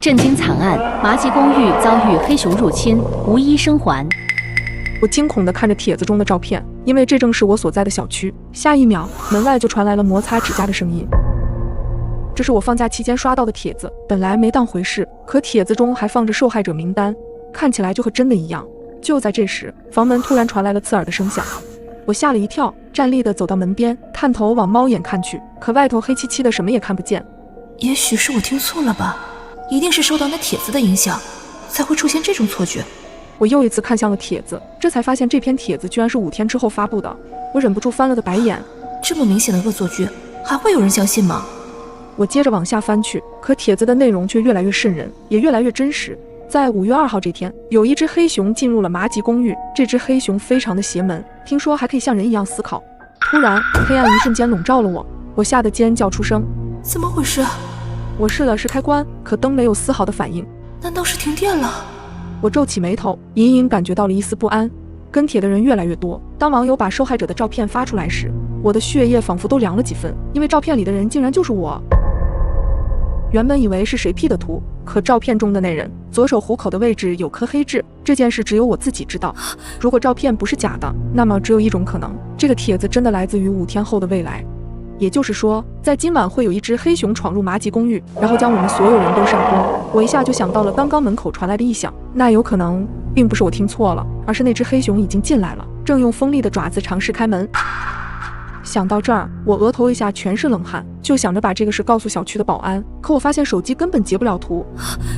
震惊惨案，麻吉公寓遭遇黑熊入侵，无一生还。我惊恐地看着帖子中的照片，因为这正是我所在的小区。下一秒，门外就传来了摩擦指甲的声音。这是我放假期间刷到的帖子，本来没当回事，可帖子中还放着受害者名单，看起来就和真的一样。就在这时，房门突然传来了刺耳的声响，我吓了一跳，站立地走到门边，探头往猫眼看去，可外头黑漆漆的，什么也看不见。也许是我听错了吧，一定是受到那帖子的影响，才会出现这种错觉。我又一次看向了帖子，这才发现这篇帖子居然是5天之后发布的。我忍不住翻了个白眼，这么明显的恶作剧，还会有人相信吗？我接着往下翻去，可帖子的内容却越来越瘆人，也越来越真实。在5月2号这天，有一只黑熊进入了麻吉公寓，这只黑熊非常的邪门，听说还可以像人一样思考。突然，黑暗一瞬间笼罩了我，我吓得尖叫出声。怎么回事？我试了试开关，可灯没有丝毫的反应。难道是停电了？我皱起眉头，隐隐感觉到了一丝不安。跟帖的人越来越多，当网友把受害者的照片发出来时，我的血液仿佛都凉了几分，因为照片里的人竟然就是我。原本以为是谁 P 的图，可照片中的那人左手虎口的位置有颗黑痣，这件事只有我自己知道。如果照片不是假的，那么只有一种可能，这个帖子真的来自于5天后的未来。也就是说，在今晚会有一只黑熊闯入麻吉公寓，然后将我们所有人都杀光。我一下就想到了刚刚门口传来的异响，那有可能并不是我听错了，而是那只黑熊已经进来了，正用锋利的爪子尝试开门。想到这儿，我额头一下全是冷汗，就想着把这个事告诉小区的保安，可我发现手机根本截不了图，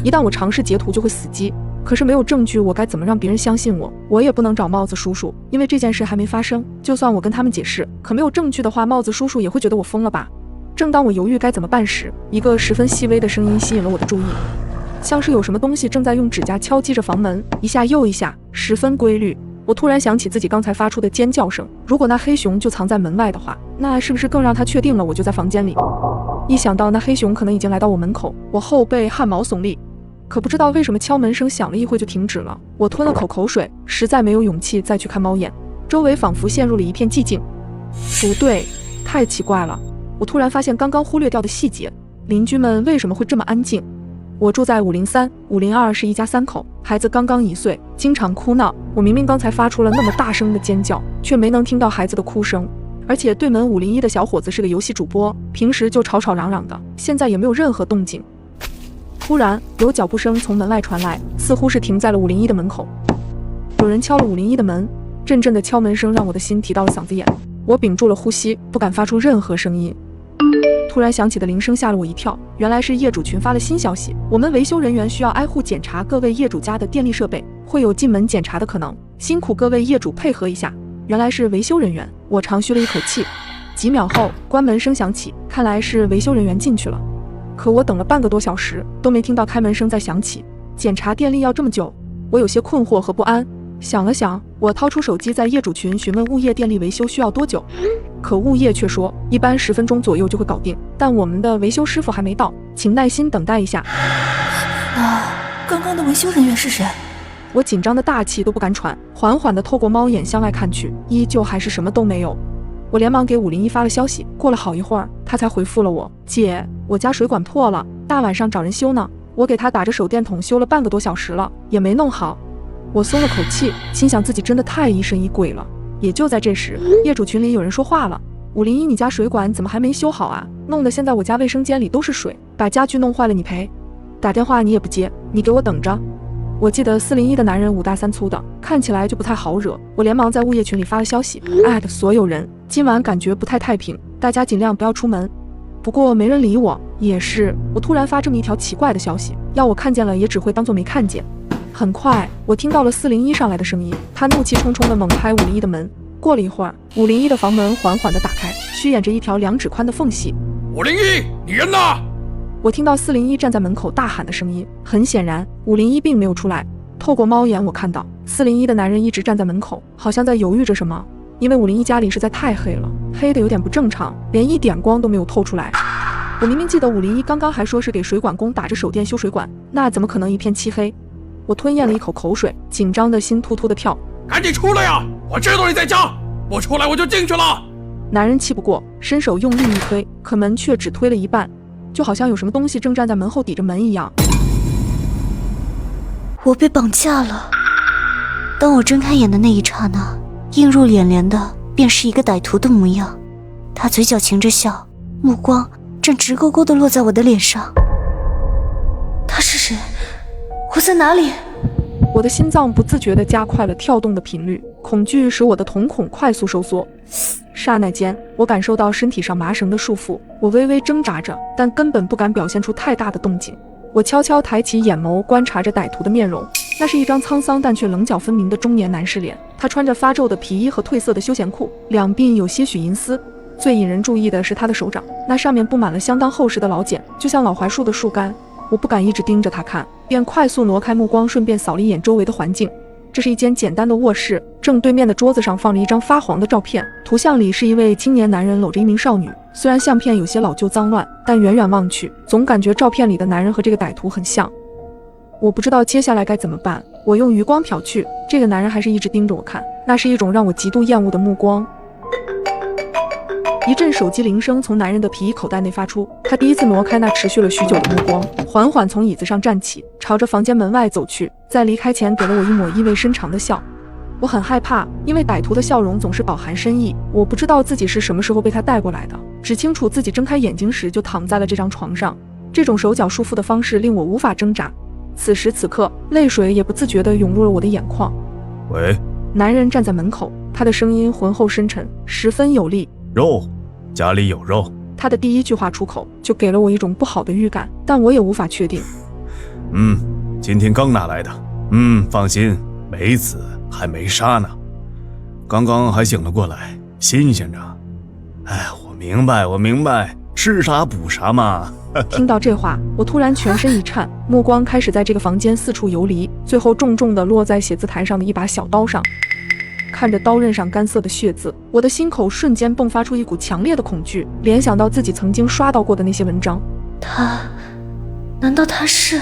一旦我尝试截图就会死机。可是没有证据，我该怎么让别人相信我？我也不能找帽子叔叔，因为这件事还没发生。就算我跟他们解释，可没有证据的话，帽子叔叔也会觉得我疯了吧？正当我犹豫该怎么办时，一个十分细微的声音吸引了我的注意，像是有什么东西正在用指甲敲击着房门，一下又一下，十分规律。我突然想起自己刚才发出的尖叫声，如果那黑熊就藏在门外的话，那是不是更让他确定了我就在房间里？一想到那黑熊可能已经来到我门口，我后背汗毛耸立。可不知道为什么敲门声响了一会就停止了，我吞了口水，实在没有勇气再去看猫眼，周围仿佛陷入了一片寂静。不对，太奇怪了，我突然发现刚刚忽略掉的细节，邻居们为什么会这么安静？我住在503、502，是一家3口，孩子刚刚1岁，经常哭闹。我明明刚才发出了那么大声的尖叫，却没能听到孩子的哭声。而且对门501的小伙子是个游戏主播，平时就吵吵嚷嚷的，现在也没有任何动静。突然有脚步声从门外传来，似乎是停在了501的门口。有人敲了501的门，阵阵的敲门声让我的心提到了嗓子眼。我屏住了呼吸，不敢发出任何声音。突然响起的铃声吓了我一跳，原来是业主群发了新消息，我们维修人员需要挨户检查各位业主家的电力设备，会有进门检查的可能，辛苦各位业主配合一下。原来是维修人员，我长吁了一口气。几秒后，关门声响起，看来是维修人员进去了。可我等了半个多小时都没听到开门声再响起，检查电力要这么久，我有些困惑和不安。想了想，我掏出手机在业主群询问物业电力维修需要多久，可物业却说一般10分钟左右就会搞定，但我们的维修师傅还没到，请耐心等待一下。刚刚的维修人员是谁？我紧张的大气都不敢喘，缓缓地透过猫眼向外看去，依旧还是什么都没有。我连忙给501发了消息，过了好一会儿，他才回复了我：姐，我家水管破了，大晚上找人修呢，我给他打着手电筒修了半个多小时了，也没弄好。我松了口气，心想自己真的太疑神疑鬼了。也就在这时，业主群里有人说话了：501，你家水管怎么还没修好啊？弄得现在我家卫生间里都是水，把家具弄坏了你赔。打电话你也不接，你给我等着。我记得401的男人5大3粗的，看起来就不太好惹。我连忙在物业群里发了消息，艾特所有人，今晚感觉不太太平，大家尽量不要出门。不过没人理我，也是，我突然发这么一条奇怪的消息，要我看见了也只会当作没看见。很快，我听到了401上来的声音，他怒气冲冲地猛拍501的门。过了一会儿，501的房门缓缓地打开，虚掩着一条2指宽的缝隙。501，你人呢？我听到401站在门口大喊的声音，很显然501并没有出来。透过猫眼我看到401的男人一直站在门口，好像在犹豫着什么，因为501家里实在太黑了，黑的有点不正常，连一点光都没有透出来。我明明记得501刚刚还说是给水管工打着手电修水管，那怎么可能一片漆黑？我吞咽了一口口水，紧张的心突突的跳。赶紧出来呀！我知道你在家，不出来我就进去了。男人气不过，伸手用力一推，可门却只推了一半，就好像有什么东西正站在门后抵着门一样。我被绑架了。当我睁开眼的那一刹那，映入眼帘的便是一个歹徒的模样。他嘴角噙着笑，目光正直勾勾地落在我的脸上。他是谁？我在哪里？我的心脏不自觉地加快了跳动的频率，恐惧使我的瞳孔快速收缩。刹那间，我感受到身体上麻绳的束缚，我微微挣扎着，但根本不敢表现出太大的动静。我悄悄抬起眼眸，观察着歹徒的面容，那是一张沧桑但却棱角分明的中年男士脸。他穿着发皱的皮衣和褪色的休闲裤，两鬓有些许银丝。最引人注意的是他的手掌，那上面布满了相当厚实的老茧，就像老槐树的树干。我不敢一直盯着他看，便快速挪开目光，顺便扫了一眼周围的环境。这是一间简单的卧室，正对面的桌子上放着一张发黄的照片，图像里是一位青年男人搂着一名少女。虽然相片有些老旧脏乱，但远远望去，总感觉照片里的男人和这个歹徒很像。我不知道接下来该怎么办，我用余光瞟去，这个男人还是一直盯着我看，那是一种让我极度厌恶的目光。一阵手机铃声从男人的皮衣口袋内发出，他第一次挪开那持续了许久的目光，缓缓从椅子上站起，朝着房间门外走去，在离开前给了我一抹意味深长的笑。我很害怕，因为歹徒的笑容总是饱含深意，我不知道自己是什么时候被他带过来的，只清楚自己睁开眼睛时就躺在了这张床上。这种手脚束缚的方式令我无法挣扎，此时此刻泪水也不自觉地涌入了我的眼眶。喂，男人站在门口，他的声音浑厚深沉，十分有力。肉，家里有肉。他的第一句话出口就给了我一种不好的预感，但我也无法确定。今天刚拿来的。放心，没死，还没杀呢。刚刚还醒了过来，新鲜着。我明白，吃啥补啥嘛。听到这话，我突然全身一颤，目光开始在这个房间四处游离，最后重重地落在写字台上的一把小刀上。看着刀刃上干涩的血渍，我的心口瞬间迸发出一股强烈的恐惧，联想到自己曾经刷到过的那些文章。难道他是？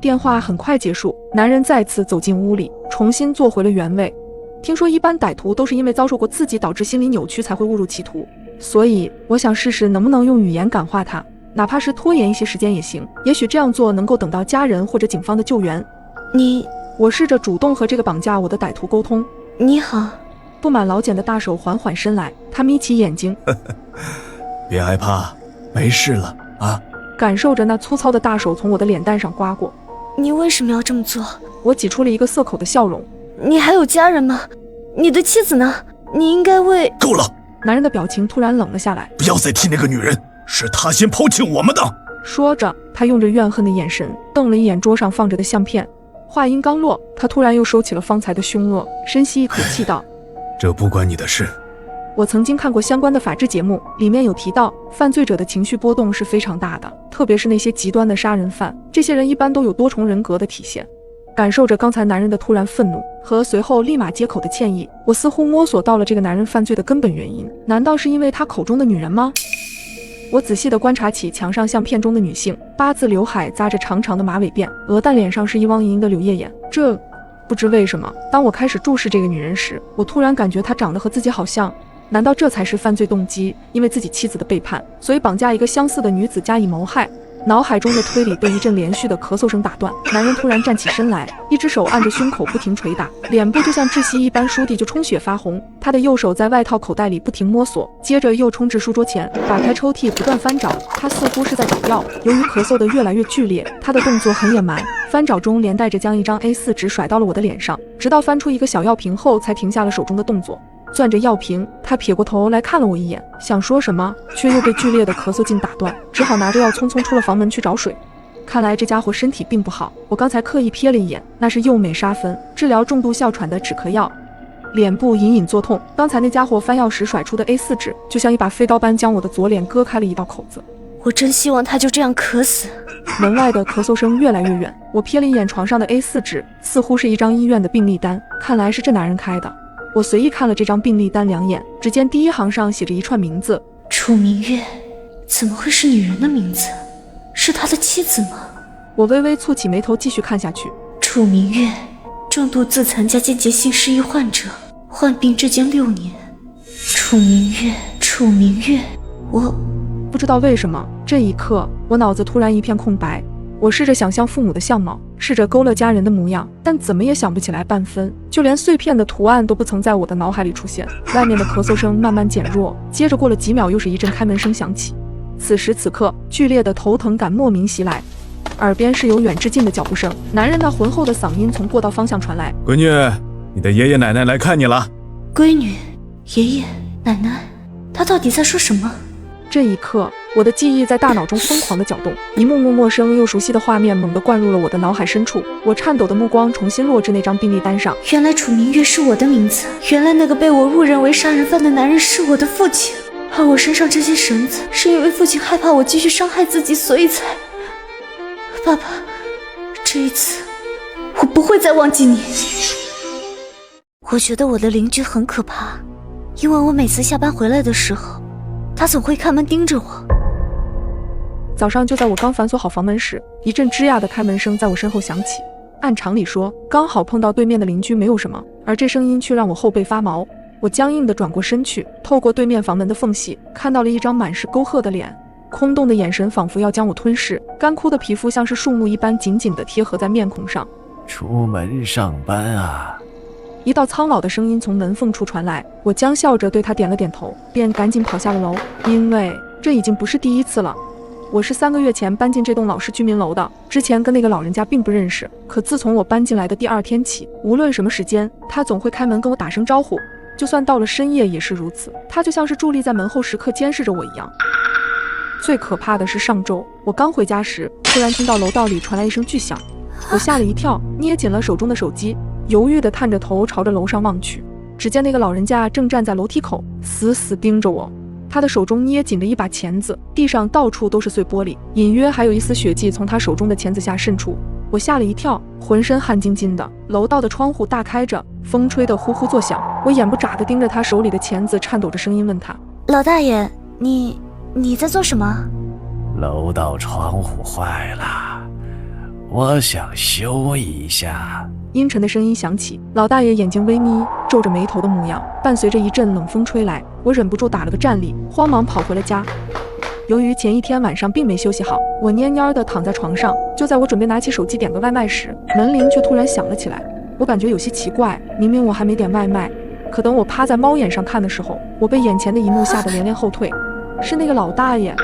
电话很快结束，男人再次走进屋里，重新坐回了原位。听说一般歹徒都是因为遭受过刺激导致心理扭曲才会误入歧途，所以我想试试能不能用语言感化他，哪怕是拖延一些时间也行，也许这样做能够等到家人或者警方的救援。我试着主动和这个绑架我的歹徒沟通。你好。布满老茧的大手缓缓伸来，他眯起眼睛。别害怕，没事了啊。感受着那粗糙的大手从我的脸蛋上刮过。你为什么要这么做？我挤出了一个涩口的笑容。你还有家人吗？你的妻子呢？你应该为……够了！男人的表情突然冷了下来。不要再提那个女人，是她先抛弃我们的。说着，他用着怨恨的眼神瞪了一眼桌上放着的相片。话音刚落，他突然又收起了方才的凶恶，深吸一口气道：这不关你的事。我曾经看过相关的法制节目，里面有提到犯罪者的情绪波动是非常大的，特别是那些极端的杀人犯，这些人一般都有多重人格的体现。感受着刚才男人的突然愤怒和随后立马接口的歉意，我似乎摸索到了这个男人犯罪的根本原因，难道是因为他口中的女人吗？我仔细地观察起墙上相片中的女性，八字刘海扎着长长的马尾辫，鹅蛋脸上是一汪盈盈的柳叶眼。不知为什么，当我开始注视这个女人时，我突然感觉她长得和自己好像。难道这才是犯罪动机？因为自己妻子的背叛，所以绑架一个相似的女子加以谋害。脑海中的推理被一阵连续的咳嗽声打断，男人突然站起身来，一只手按着胸口不停捶打，脸部就像窒息一般，倏地就充血发红。他的右手在外套口袋里不停摸索，接着又冲至书桌前，打开抽屉不断翻找，他似乎是在找药。由于咳嗽的越来越剧烈，他的动作很野蛮，翻找中连带着将一张 A4 纸甩到了我的脸上，直到翻出一个小药瓶后才停下了手中的动作。攥着药瓶，他撇过头来看了我一眼，想说什么，却又被剧烈的咳嗽劲打断，只好拿着药匆匆出了房门去找水。看来这家伙身体并不好，我刚才刻意瞥了一眼，那是右美沙芬，治疗重度哮喘的止咳药。脸部隐隐作痛，刚才那家伙翻药时甩出的 A4 纸，就像一把飞刀般将我的左脸割开了一道口子。我真希望他就这样渴死。门外的咳嗽声越来越远，我瞥了一眼床上的 A4 纸，似乎是一张医院的病历单，看来是这男人开的。我随意看了这张病历单2眼，只见第一行上写着一串名字：楚明月。怎么会是女人的名字？是他的妻子吗？我微微蹙起眉头继续看下去。楚明月，重度自残加间接性失忆患者，患病至今6年。楚明月，我不知道为什么，这一刻我脑子突然一片空白。我试着想象父母的相貌，试着勾勒家人的模样，但怎么也想不起来半分，就连碎片的图案都不曾在我的脑海里出现。外面的咳嗽声慢慢减弱，接着过了几秒，又是一阵开门声响起。此时此刻，剧烈的头疼感莫名袭来，耳边是由远至近的脚步声，男人那浑厚的嗓音从过道方向传来：“闺女，你的爷爷奶奶来看你了。”闺女、爷爷、奶奶，他到底在说什么？这一刻，我的记忆在大脑中疯狂地搅动，一幕幕陌生又熟悉的画面猛地灌入了我的脑海深处。我颤抖的目光重新落至那张病历单上，原来楚明月是我的名字，原来那个被我误认为杀人犯的男人是我的父亲，而我身上这些绳子是因为父亲害怕我继续伤害自己，所以才……爸爸，这一次我不会再忘记你。我觉得我的邻居很可怕，因为我每次下班回来的时候，他总会开门盯着我。早上就在我刚反锁好房门时，一阵吱呀的开门声在我身后响起。按常理说，刚好碰到对面的邻居没有什么，而这声音却让我后背发毛。我僵硬地转过身去，透过对面房门的缝隙，看到了一张满是沟壑的脸，空洞的眼神仿佛要将我吞噬，干枯的皮肤像是树木一般紧紧地贴合在面孔上。出门上班啊！一道苍老的声音从门缝处传来，我僵笑着对他点了点头，便赶紧跑下了楼，因为这已经不是第一次了。我是3个月前搬进这栋老式居民楼的，之前跟那个老人家并不认识，可自从我搬进来的第2天起，无论什么时间，他总会开门跟我打声招呼，就算到了深夜也是如此。他就像是伫立在门后时刻监视着我一样。最可怕的是上周，我刚回家时，突然听到楼道里传来一声巨响，我吓了一跳，捏紧了手中的手机，犹豫地探着头朝着楼上望去。只见那个老人家正站在楼梯口，死死盯着我。他的手中捏紧着一把钳子，地上到处都是碎玻璃，隐约还有一丝血迹从他手中的钳子下渗出。我吓了一跳，浑身汗津津的。楼道的窗户大开着，风吹得呼呼作响。我眼不眨地盯着他手里的钳子，颤抖着声音问他：“老大爷，你在做什么？”楼道窗户坏了，我想修一下。阴沉的声音响起，老大爷眼睛微眯，皱着眉头的模样。伴随着一阵冷风吹来，我忍不住打了个战栗，慌忙跑回了家。由于前一天晚上并没休息好，我蔫蔫地躺在床上。就在我准备拿起手机点个外卖时，门铃却突然响了起来。我感觉有些奇怪，明明我还没点外卖，可等我趴在猫眼上看的时候，我被眼前的一幕吓得连连后退。是那个老大爷，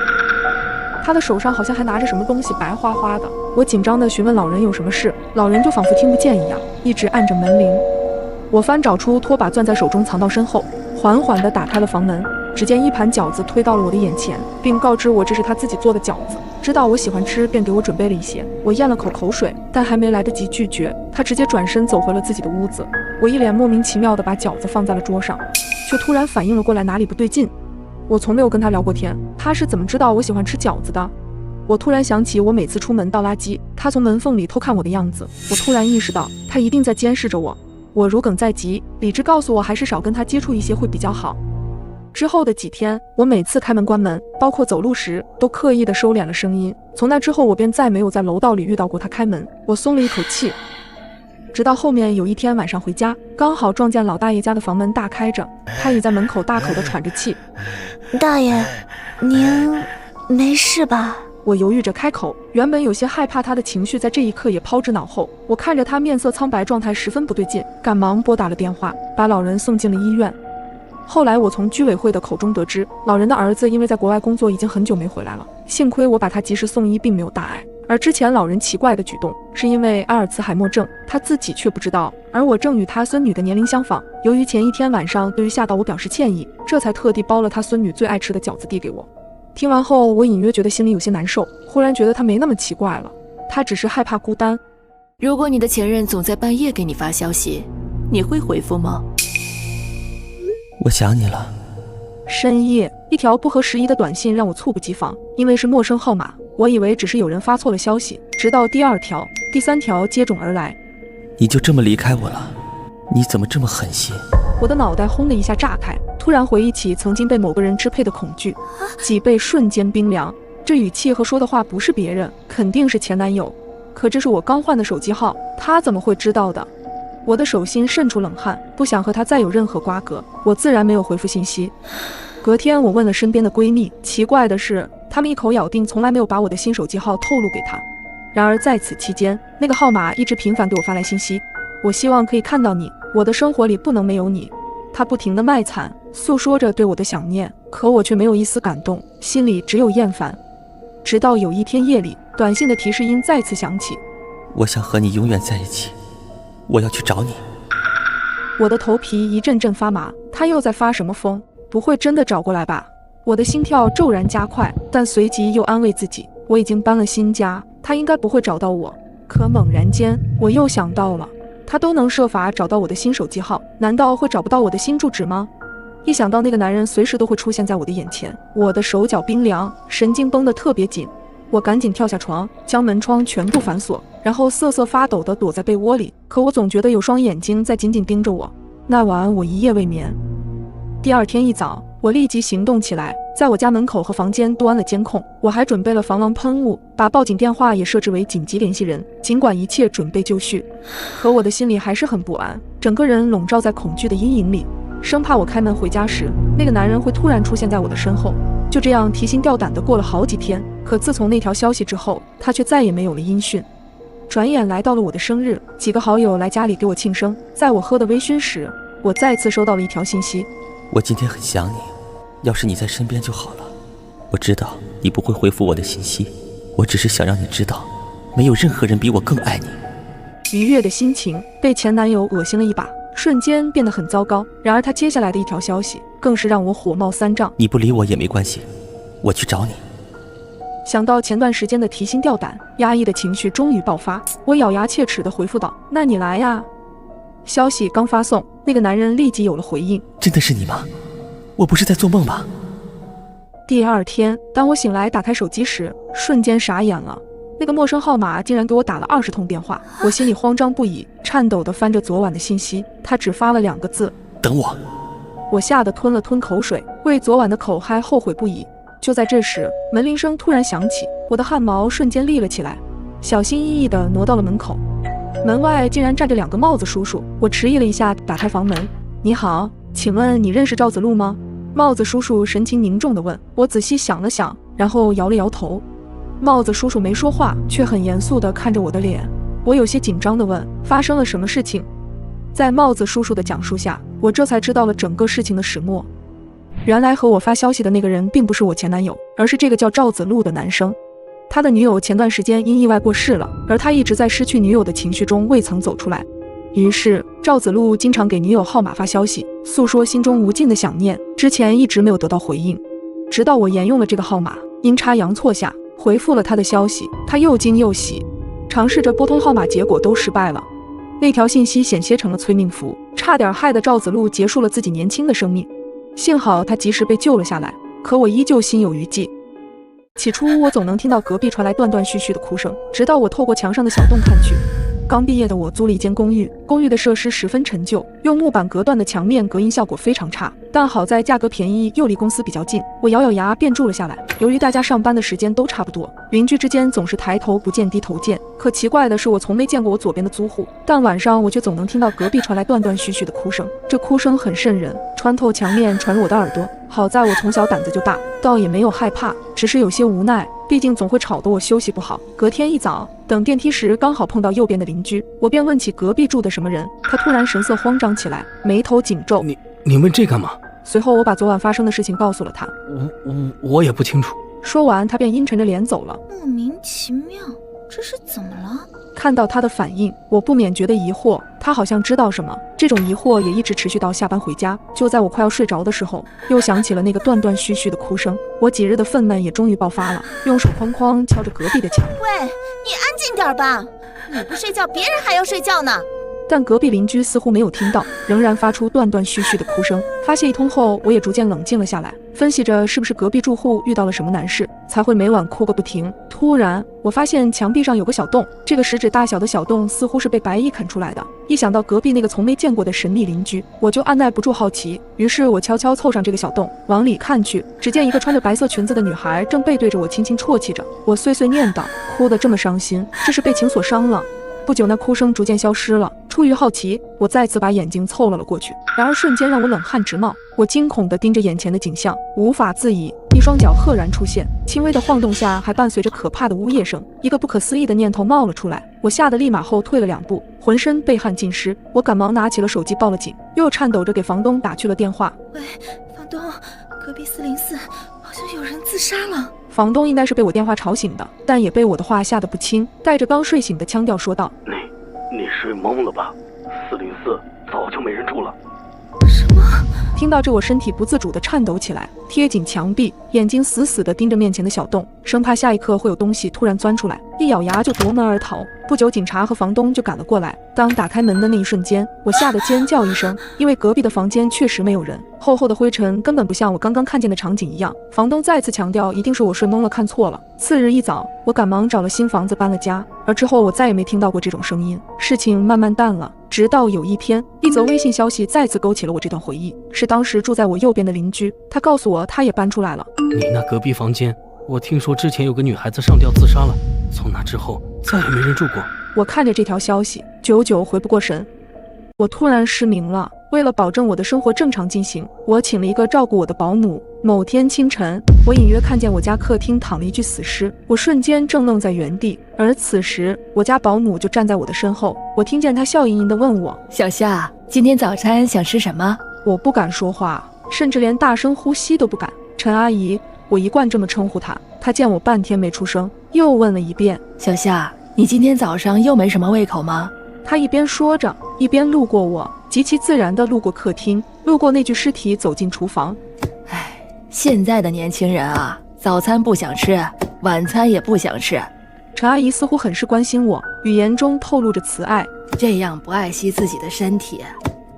他的手上好像还拿着什么东西，白花花的。我紧张地询问老人有什么事，老人就仿佛听不见一样，一直按着门铃。我翻找出拖把攥在手中藏到身后，缓缓地打开了房门。只见一盘饺子推到了我的眼前，并告知我这是他自己做的饺子，知道我喜欢吃，便给我准备了一些。我咽了口口水，但还没来得及拒绝，他直接转身走回了自己的屋子。我一脸莫名其妙地把饺子放在了桌上，却突然反应了过来哪里不对劲。我从没有跟他聊过天，他是怎么知道我喜欢吃饺子的？我突然想起我每次出门倒垃圾，他从门缝里偷看我的样子，我突然意识到他一定在监视着我。我如鲠在喉，理智告诉我还是少跟他接触一些会比较好。之后的几天，我每次开门关门，包括走路时，都刻意地收敛了声音。从那之后，我便再没有在楼道里遇到过他开门，我松了一口气。直到后面有一天晚上回家，刚好撞见老大爷家的房门大开着，他倚在门口大口地喘着气。大爷，您没事吧？我犹豫着开口，原本有些害怕他的情绪在这一刻也抛之脑后。我看着他面色苍白，状态十分不对劲，赶忙拨打了电话，把老人送进了医院。后来我从居委会的口中得知，老人的儿子因为在国外工作已经很久没回来了，幸亏我把他及时送医，并没有大碍。而之前老人奇怪的举动，是因为阿尔茨海默症，他自己却不知道，而我正与他孙女的年龄相仿。由于前一天晚上对于吓到我表示歉意，这才特地包了他孙女最爱吃的饺子递给我。听完后，我隐约觉得心里有些难受，忽然觉得他没那么奇怪了，他只是害怕孤单。如果你的前任总在半夜给你发消息，你会回复吗？我想你了。深夜，一条不合时宜的短信让我猝不及防，因为是陌生号码，我以为只是有人发错了消息，直到第2条、第3条接踵而来。你就这么离开我了？你怎么这么狠心？我的脑袋轰的一下炸开，突然回忆起曾经被某个人支配的恐惧，脊背瞬间冰凉。这语气和说的话不是别人，肯定是前男友。可这是我刚换的手机号，他怎么会知道的？我的手心渗出冷汗，不想和他再有任何瓜葛，我自然没有回复信息。隔天我问了身边的闺蜜，奇怪的是，她们一口咬定从来没有把我的新手机号透露给她。然而在此期间，那个号码一直频繁给我发来信息，我希望可以看到你，我的生活里不能没有你。他不停地卖惨，诉说着对我的想念，可我却没有一丝感动，心里只有厌烦。直到有一天夜里，短信的提示音再次响起，我想和你永远在一起，我要去找你。我的头皮一阵阵发麻，他又在发什么疯？不会真的找过来吧？我的心跳骤然加快，但随即又安慰自己，我已经搬了新家，他应该不会找到我。可猛然间，我又想到了，他都能设法找到我的新手机号，难道会找不到我的新住址吗？一想到那个男人随时都会出现在我的眼前，我的手脚冰凉，神经绷得特别紧。我赶紧跳下床，将门窗全部反锁，然后瑟瑟发抖地躲在被窝里。可我总觉得有双眼睛在紧紧盯着我。那晚我一夜未眠。第二天一早，我立即行动起来，在我家门口和房间都安了监控，我还准备了防狼喷雾，把报警电话也设置为紧急联系人。尽管一切准备就绪，可我的心里还是很不安，整个人笼罩在恐惧的阴影里，生怕我开门回家时，那个男人会突然出现在我的身后。就这样提心吊胆地过了好几天，可自从那条消息之后，他却再也没有了音讯。转眼来到了我的生日，几个好友来家里给我庆生。在我喝得微醺时，我再次收到了一条信息：我今天很想你，要是你在身边就好了。我知道你不会回复我的信息，我只是想让你知道，没有任何人比我更爱你。愉悦的心情被前男友恶心了一把，瞬间变得很糟糕。然而他接下来的一条消息更是让我火冒三丈：你不理我也没关系，我去找你。想到前段时间的提心吊胆，压抑的情绪终于爆发，我咬牙切齿地回复道：那你来呀。消息刚发送，那个男人立即有了回应：真的是你吗？我不是在做梦吧？第二天，当我醒来打开手机时，瞬间傻眼了。那个陌生号码竟然给我打了20通电话，我心里慌张不已，颤抖地翻着昨晚的信息，他只发了2个字：等我。我吓得吞了吞口水，为昨晚的口嗨后悔不已。就在这时，门铃声突然响起，我的汗毛瞬间立了起来，小心翼翼地挪到了门口。门外竟然站着2个帽子叔叔，我迟疑了一下，打开房门：你好，请问你认识赵子路吗？帽子叔叔神情凝重地问。我仔细想了想，然后摇了摇头。帽子叔叔没说话，却很严肃地看着我的脸。我有些紧张地问：发生了什么事情？在帽子叔叔的讲述下，我这才知道了整个事情的始末。原来和我发消息的那个人并不是我前男友，而是这个叫赵子路的男生。他的女友前段时间因意外过世了，而他一直在失去女友的情绪中未曾走出来。于是赵子路经常给女友号码发消息，诉说心中无尽的想念，之前一直没有得到回应。直到我沿用了这个号码，阴差阳错下回复了他的消息，他又惊又喜，尝试着拨通号码，结果都失败了。那条信息险些成了催命符，差点害得赵子路结束了自己年轻的生命。幸好他及时被救了下来，可我依旧心有余悸。起初我总能听到隔壁传来断断续续的哭声，直到我透过墙上的小洞看去。刚毕业的我租了一间公寓，公寓的设施十分陈旧，用木板隔断的墙面隔音效果非常差，但好在价格便宜又离公司比较近，我咬咬牙便住了下来。由于大家上班的时间都差不多，邻居之间总是抬头不见低头见。可奇怪的是，我从没见过我左边的租户，但晚上我却总能听到隔壁传来断断续续的哭声，这哭声很瘆人，穿透墙面传入我的耳朵。好在我从小胆子就大，倒也没有害怕，只是有些无奈，毕竟总会吵得我休息不好。隔天一早，等电梯时刚好碰到右边的邻居，我便问起隔壁住的什么人，他突然神色慌张起来，眉头紧皱。你问这干嘛？随后我把昨晚发生的事情告诉了他。我也不清楚。说完，他便阴沉着脸走了。莫名其妙，这是怎么了？看到他的反应，我不免觉得疑惑，他好像知道什么。这种疑惑也一直持续到下班回家。就在我快要睡着的时候，又响起了那个断断续续的哭声。我几日的愤懑也终于爆发了，用手哐哐敲着隔壁的墙。喂，你安静点吧，你不睡觉，别人还要睡觉呢。但隔壁邻居似乎没有听到，仍然发出断断续续的哭声。发泄一通后，我也逐渐冷静了下来，分析着是不是隔壁住户遇到了什么难事，才会每晚哭个不停。突然，我发现墙壁上有个小洞，这个食指大小的小洞似乎是被白蚁啃出来的。一想到隔壁那个从没见过的神秘邻居，我就按耐不住好奇，于是我悄悄凑上这个小洞，往里看去，只见一个穿着白色裙子的女孩正背对着我轻轻啜泣着。我碎碎念道：哭得这么伤心，这是被情所伤了。不久，那哭声逐渐消失了，出于好奇，我再次把眼睛凑了过去，然而瞬间让我冷汗直冒。我惊恐地盯着眼前的景象，无法自已。一双脚赫然出现，轻微的晃动下还伴随着可怕的呜咽声。一个不可思议的念头冒了出来，我吓得立马后退了2步，浑身被汗浸湿。我赶忙拿起了手机报了警，又颤抖着给房东打去了电话。喂，房东，隔壁404好像有人自杀了。房东应该是被我电话吵醒的，但也被我的话吓得不轻，带着刚睡醒的腔调说道：你睡懵了吧？404早就没人住了。什么？听到这，我身体不自主地颤抖起来，贴紧墙壁，眼睛死死地盯着面前的小洞，生怕下一刻会有东西突然钻出来，一咬牙就夺门而逃。不久，警察和房东就赶了过来。当打开门的那一瞬间，我吓得尖叫一声，因为隔壁的房间确实没有人，厚厚的灰尘根本不像我刚刚看见的场景一样。房东再次强调，一定是我睡懵了，看错了。次日一早，我赶忙找了新房子搬了家，而之后我再也没听到过这种声音。事情慢慢淡了，直到有一天，一则微信消息再次勾起了我这段回忆，是当时住在我右边的邻居，他告诉我他也搬出来了。你那隔壁房间，我听说之前有个女孩子上吊自杀了，从那之后再也没人住过。我看着这条消息，久久回不过神。我突然失明了，为了保证我的生活正常进行，我请了一个照顾我的保姆。某天清晨，我隐约看见我家客厅躺了一具死尸，我瞬间怔愣在原地。而此时，我家保姆就站在我的身后，我听见她笑盈盈地问我：小夏，今天早餐想吃什么？我不敢说话，甚至连大声呼吸都不敢。陈阿姨，我一贯这么称呼她。她见我半天没出声，又问了一遍：小夏，你今天早上又没什么胃口吗？她一边说着，一边路过我，极其自然地路过客厅，路过那具尸体，走进厨房。唉，现在的年轻人啊，早餐不想吃，晚餐也不想吃。陈阿姨似乎很是关心我，语言中透露着慈爱。这样不爱惜自己的身体，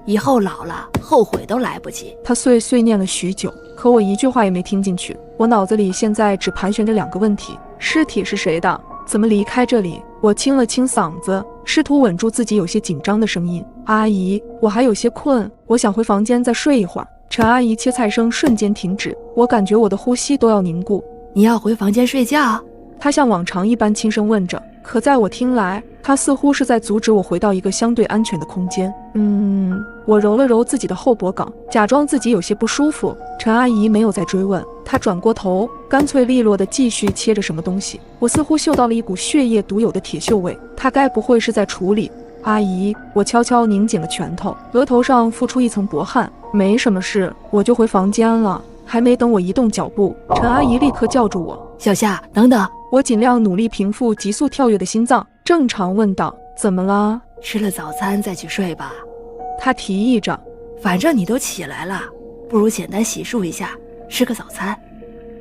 以后老了后悔都来不及。她碎碎念了许久，可我一句话也没听进去。我脑子里现在只盘旋着2个问题：尸体是谁的？怎么离开这里？我清了清嗓子，试图稳住自己有些紧张的声音：阿姨，我还有些困，我想回房间再睡一会儿。陈阿姨切菜声瞬间停止，我感觉我的呼吸都要凝固。你要回房间睡觉？她像往常一般轻声问着，可在我听来，她似乎是在阻止我回到一个相对安全的空间。我揉了揉自己的后脖梗，假装自己有些不舒服。陈阿姨没有再追问，她转过头，干脆利落地继续切着什么东西。我似乎嗅到了一股血液独有的铁锈味，她该不会是在处理？阿姨，我悄悄拧紧了拳头，额头上浮出一层薄汗。没什么事，我就回房间了。还没等我移动脚步，陈阿姨立刻叫住我：小夏，等等！我尽量努力平复急速跳跃的心脏，正常问道：怎么了？吃了早餐再去睡吧。她提议着。反正你都起来了，不如简单洗漱一下，吃个早餐。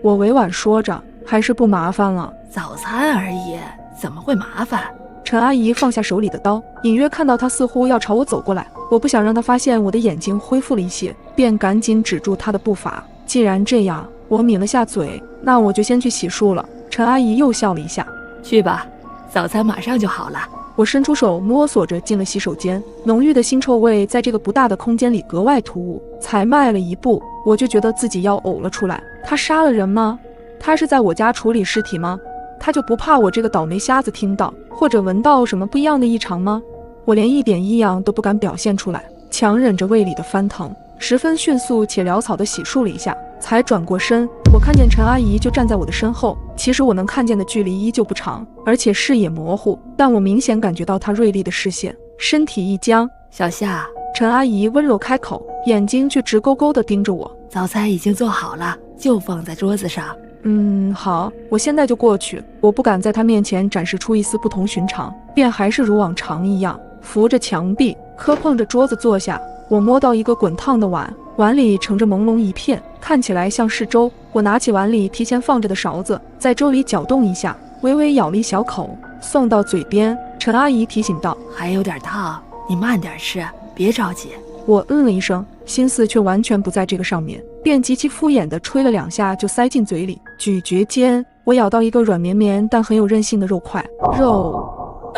我委婉说着，还是不麻烦了。早餐而已，怎么会麻烦？陈阿姨放下手里的刀，隐约看到她似乎要朝我走过来，我不想让她发现我的眼睛恢复了一些，便赶紧止住她的步伐。既然这样，我抿了下嘴，那我就先去洗漱了。陈阿姨又笑了一下：去吧，早餐马上就好了。我伸出手摸索着进了洗手间，浓郁的腥臭味在这个不大的空间里格外突兀。才迈了一步，我就觉得自己要呕了出来。他杀了人吗？他是在我家处理尸体吗？他就不怕我这个倒霉瞎子听到或者闻到什么不一样的异常吗？我连一点异样都不敢表现出来，强忍着胃里的翻腾，十分迅速且潦草地洗漱了一下，才转过身。我看见陈阿姨就站在我的身后，其实我能看见的距离依旧不长，而且视野模糊，但我明显感觉到她锐利的视线。身体一僵：小夏。陈阿姨温柔开口，眼睛却直勾勾地盯着我。早餐已经做好了，就放在桌子上。好，我现在就过去。我不敢在她面前展示出一丝不同寻常，便还是如往常一样，扶着墙壁，磕碰着桌子坐下。我摸到一个滚烫的碗，碗里盛着朦胧一片，看起来像是粥。我拿起碗里提前放着的勺子，在粥里搅动一下，微微咬了一小口，送到嘴边。陈阿姨提醒道：还有点烫，你慢点吃，别着急。我了一声，心思却完全不在这个上面，便极其敷衍地吹了2下就塞进嘴里。咀嚼间，我咬到一个软绵绵但很有韧性的肉块，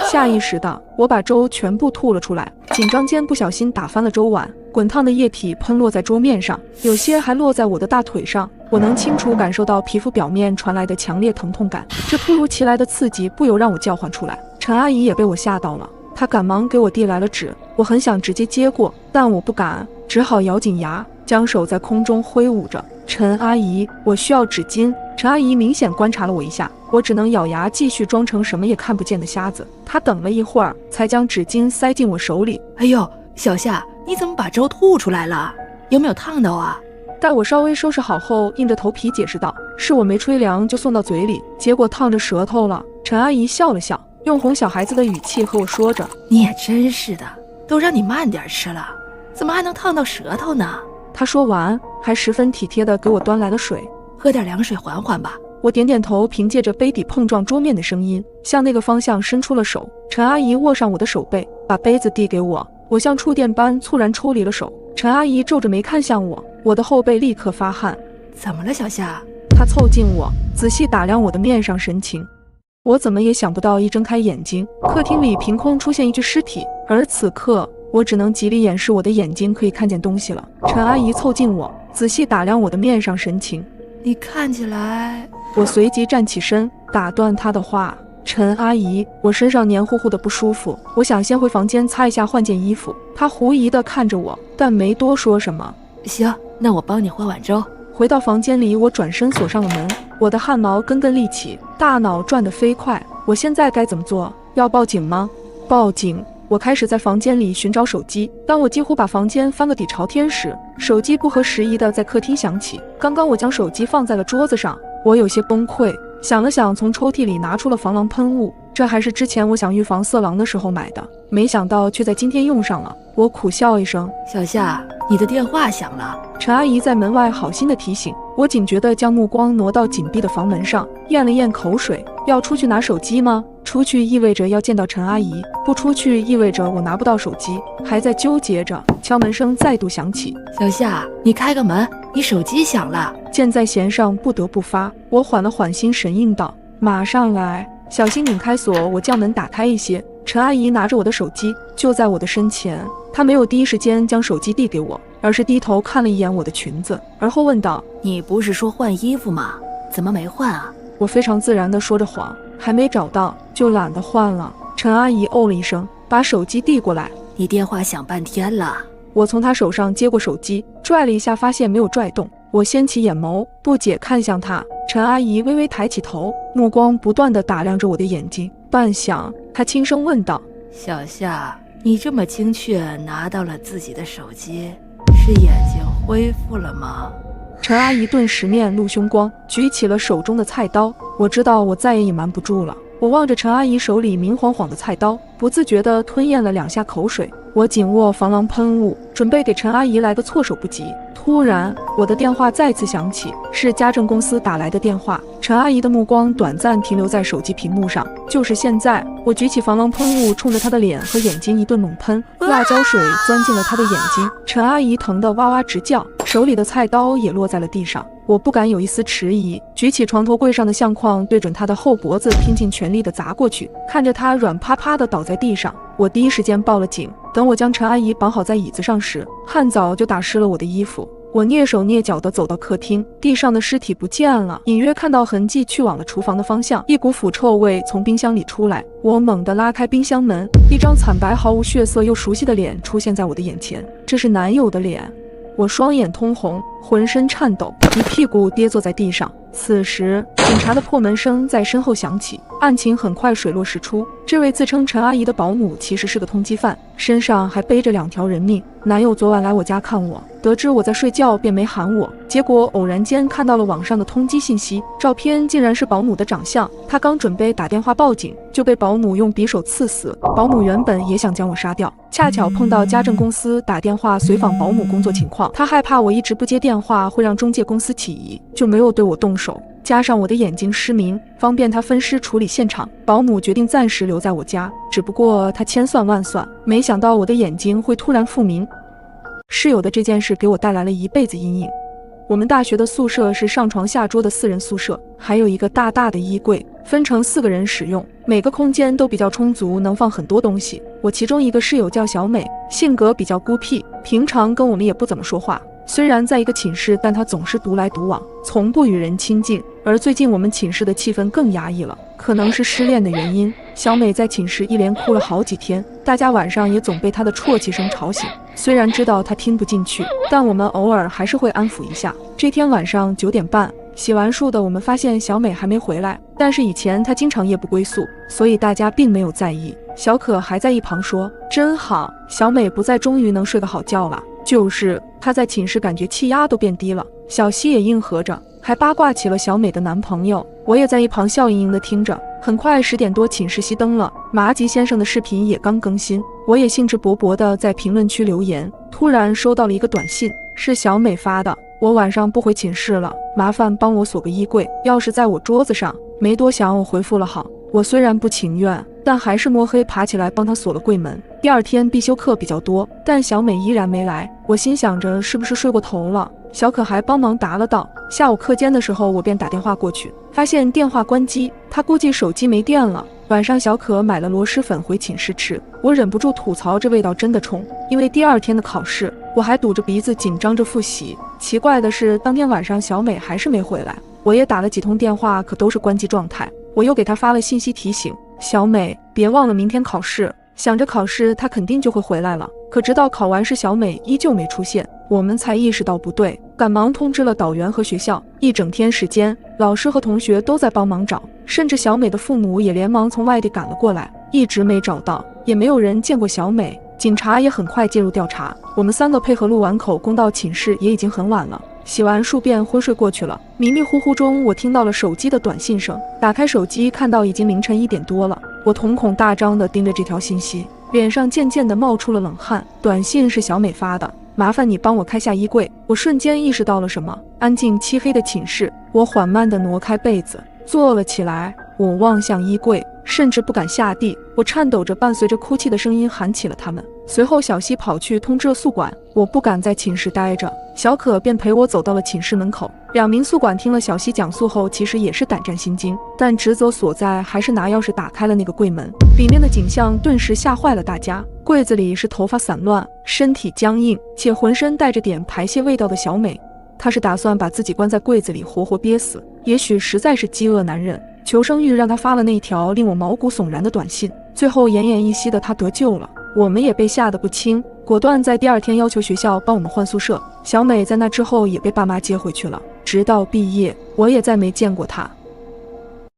下意识的，我把粥全部吐了出来，紧张间不小心打翻了粥碗，滚烫的液体喷落在桌面上，有些还落在我的大腿上。我能清楚感受到皮肤表面传来的强烈疼痛感，这突如其来的刺激不由让我叫唤出来。陈阿姨也被我吓到了，她赶忙给我递来了纸，我很想直接接过，但我不敢，只好咬紧牙，将手在空中挥舞着。陈阿姨，我需要纸巾。陈阿姨明显观察了我一下，我只能咬牙继续装成什么也看不见的瞎子。她等了一会儿，才将纸巾塞进我手里。哎呦，小夏，你怎么把粥吐出来了？有没有烫到啊？待我稍微收拾好后，硬着头皮解释道：“是我没吹凉就送到嘴里，结果烫着舌头了。”陈阿姨笑了笑，用哄小孩子的语气和我说着：“你也真是的，都让你慢点吃了，怎么还能烫到舌头呢？”她说完，还十分体贴地给我端来了水。喝点凉水缓缓吧。我点点头，凭借着杯底碰撞桌面的声音，向那个方向伸出了手。陈阿姨握上我的手背，把杯子递给我，我像触电般猝然抽离了手。陈阿姨皱着眉看向我，我的后背立刻发汗。怎么了，小夏？她凑近我，仔细打量我的面上神情。我怎么也想不到，一睁开眼睛，客厅里凭空出现一具尸体，而此刻我只能极力掩饰我的眼睛可以看见东西了。陈阿姨凑近我，仔细打量我的面上神情。你看起来……我随即站起身，打断她的话。陈阿姨，我身上黏糊糊的不舒服，我想先回房间擦一下，换件衣服。她狐疑地看着我，但没多说什么。行，那我帮你喝碗粥。回到房间里，我转身锁上了门，我的汗毛根根立起，大脑转得飞快。我现在该怎么做？要报警吗？报警！我开始在房间里寻找手机。当我几乎把房间翻个底朝天时，手机不合时宜地在客厅响起。刚刚我将手机放在了桌子上，我有些崩溃。想了想，从抽屉里拿出了防狼喷雾，这还是之前我想预防色狼的时候买的，没想到却在今天用上了。我苦笑一声。小夏，你的电话响了。陈阿姨在门外好心的提醒我，警觉地将目光挪到紧闭的房门上，咽了咽口水。要出去拿手机吗？出去意味着要见到陈阿姨，不出去意味着我拿不到手机。还在纠结着，敲门声再度响起。小夏，你开个门，你手机响了。箭在弦上，不得不发。我缓了缓心神应道：“马上来。”小心拧开锁，我将门打开一些。陈阿姨拿着我的手机，就在我的身前。她没有第一时间将手机递给我，而是低头看了一眼我的裙子，而后问道：“你不是说换衣服吗？怎么没换啊？”我非常自然地说着谎，还没找到就懒得换了。陈阿姨哦了一声，把手机递过来：“你电话响半天了。”我从她手上接过手机，拽了一下，发现没有拽动。我掀起眼眸，不解看向她。陈阿姨微微抬起头，目光不断地打量着我的眼睛。半晌，她轻声问道：“小夏，你这么精确拿到了自己的手机，是眼睛恢复了吗？”陈阿姨顿时面露凶光，举起了手中的菜刀。我知道我再也隐瞒不住了。我望着陈阿姨手里明晃晃的菜刀，不自觉地吞咽了2下口水。我紧握防狼喷雾，准备给陈阿姨来个措手不及。突然，我的电话再次响起，是家政公司打来的电话。陈阿姨的目光短暂停留在手机屏幕上。就是现在，我举起防狼喷雾，冲着她的脸和眼睛一顿猛喷，辣椒水钻进了她的眼睛。陈阿姨疼得哇哇直叫，手里的菜刀也落在了地上。我不敢有一丝迟疑，举起床头柜上的相框，对准她的后脖子拼尽全力地砸过去。看着她软趴趴地倒在地上，我第一时间报了警。等我将陈阿姨绑好在椅子上时，汗早就打湿了我的衣服。我蹑手蹑脚地走到客厅，地上的尸体不见了，隐约看到痕迹去往了厨房的方向。一股腐臭味从冰箱里出来，我猛地拉开冰箱门，一张惨白毫无血色又熟悉的脸出现在我的眼前，这是男友的脸。我双眼通红，浑身颤抖，一屁股跌坐在地上。此时，警察的破门声在身后响起，案情很快水落石出。这位自称陈阿姨的保姆其实是个通缉犯，身上还背着2条人命。男友昨晚来我家看我，得知我在睡觉便没喊我，结果偶然间看到了网上的通缉信息，照片竟然是保姆的长相。他刚准备打电话报警，就被保姆用匕首刺死。保姆原本也想将我杀掉，恰巧碰到家政公司打电话随访保姆工作情况，他害怕我一直不接电话会让中介公司起疑，就没有对我动手。加上我的眼睛失明，方便他分尸处理现场，保姆决定暂时留在我家。只不过他千算万算，没想到我的眼睛会突然复明。室友的这件事给我带来了一辈子阴影。我们大学的宿舍是上床下桌的4人宿舍，还有一个大大的衣柜，分成4个人使用，每个空间都比较充足，能放很多东西。我其中一个室友叫小美，性格比较孤僻，平常跟我们也不怎么说话。虽然在一个寝室，但她总是独来独往，从不与人亲近。而最近我们寝室的气氛更压抑了，可能是失恋的原因，小美在寝室一连哭了好几天，大家晚上也总被她的啜泣声吵醒。虽然知道她听不进去，但我们偶尔还是会安抚一下。这天晚上9点半，洗完漱的我们发现小美还没回来，但是以前她经常夜不归宿，所以大家并没有在意。小可还在一旁说：“真好，小美不在，终于能睡个好觉了。”就是她在寝室感觉气压都变低了。小西也应和着，还八卦起了小美的男朋友。我也在一旁笑盈盈的听着。很快10点多，寝室熄灯了，麻吉先生的视频也刚更新，我也兴致勃勃的在评论区留言。突然收到了一个短信，是小美发的：“我晚上不回寝室了，麻烦帮我锁个衣柜，钥匙在我桌子上。”没多想，我回复了好。我虽然不情愿，但还是摸黑爬起来帮她锁了柜门。第二天必修课比较多，但小美依然没来，我心想着是不是睡过头了。小可还帮忙答了道。下午课间的时候，我便打电话过去，发现电话关机，她估计手机没电了。晚上小可买了螺蛳粉回寝室吃，我忍不住吐槽这味道真的冲。因为第二天的考试，我还堵着鼻子紧张着复习。奇怪的是，当天晚上小美还是没回来，我也打了几通电话，可都是关机状态。我又给她发了信息提醒：“小美，别忘了明天考试。”想着考试她肯定就会回来了，可直到考完试，小美依旧没出现，我们才意识到不对，赶忙通知了导员和学校。一整天时间，老师和同学都在帮忙找，甚至小美的父母也连忙从外地赶了过来，一直没找到，也没有人见过小美。警察也很快介入调查，我们3个配合录完口供到寝室也已经很晚了。洗完漱便昏睡过去了。迷迷糊糊中，我听到了手机的短信声，打开手机看到已经凌晨1点多了。我瞳孔大张地盯着这条信息，脸上渐渐地冒出了冷汗。短信是小美发的：“麻烦你帮我开下衣柜。”我瞬间意识到了什么。安静漆黑的寝室，我缓慢地挪开被子，坐了起来。我望向衣柜，甚至不敢下地，我颤抖着伴随着哭泣的声音喊起了他们。随后小西跑去通知了宿管，我不敢在寝室待着，小可便陪我走到了寝室门口。2名宿管听了小西讲述后，其实也是胆战心惊，但职责所在，还是拿钥匙打开了那个柜门。里面的景象顿时吓坏了大家。柜子里是头发散乱、身体僵硬且浑身带着点排泄味道的小美。她是打算把自己关在柜子里活活憋死，也许实在是饥饿难忍，求生欲让她发了那条令我毛骨悚然的短信。最后奄奄一息的她得救了，我们也被吓得不轻，果断在第2天要求学校帮我们换宿舍。小美在那之后也被爸妈接回去了，直到毕业，我也再没见过她。